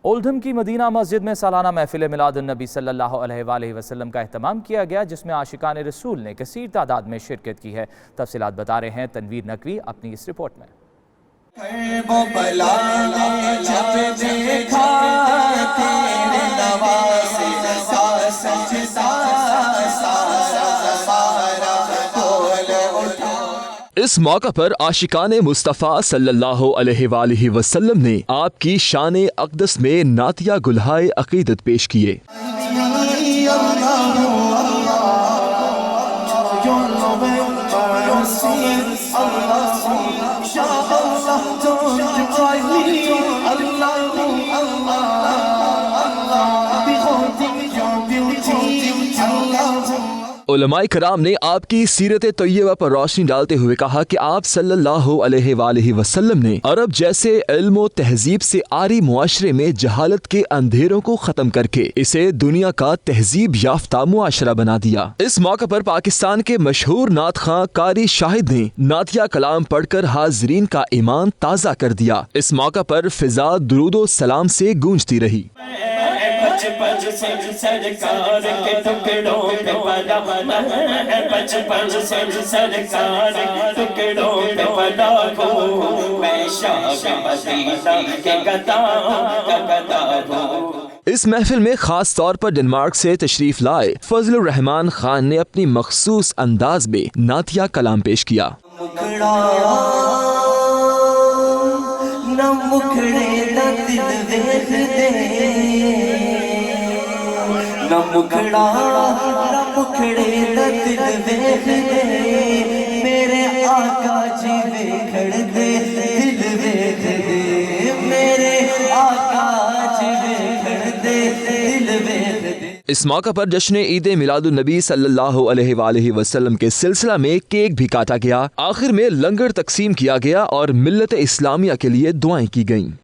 اولڈھم کی مدینہ مسجد میں سالانہ محفل میلاد النبی صلی اللہ علیہ وآلہ وسلم کا اہتمام کیا گیا، جس میں عاشقان رسول نے کثیر تعداد میں شرکت کی ہے۔ تفصیلات بتا رہے ہیں تنویر نقوی اپنی اس رپورٹ میں۔ اس موقع پر عاشقان مصطفیٰ صلی اللہ علیہ وآلہ وسلم نے آپ کی شان اقدس میں نعتیہ گلہائے عقیدت پیش کیے۔ علماء کرام نے آپ کی سیرت طیبہ پر روشنی ڈالتے ہوئے کہا کہ آپ صلی اللہ علیہ وآلہ وسلم نے عرب جیسے علم و تہذیب سے عاری معاشرے میں جہالت کے اندھیروں کو ختم کر کے اسے دنیا کا تہذیب یافتہ معاشرہ بنا دیا۔ اس موقع پر پاکستان کے مشہور نعت خواں قاری شاہد نے نعتیہ کلام پڑھ کر حاضرین کا ایمان تازہ کر دیا۔ اس موقع پر فضا درود و سلام سے گونجتی رہی۔ اس محفل میں خاص طور پر ڈنمارک سے تشریف لائے فضل الرحمان خان نے اپنی مخصوص انداز میں نعتیہ کلام پیش کیا۔ نہ مکھڑا نہ مکھڑے نہ دل دیکھ دے، میرے آقا جی ویکھڑ دے دل ویکھ دے، میرے آقا جی ویکھڑ دے دل ویکھ دے۔ اس موقع پر جشن عید میلاد النبی صلی اللہ علیہ وآلہ وسلم کے سلسلہ میں کیک بھی کاٹا گیا۔ آخر میں لنگر تقسیم کیا گیا اور ملت اسلامیہ کے لیے دعائیں کی گئیں۔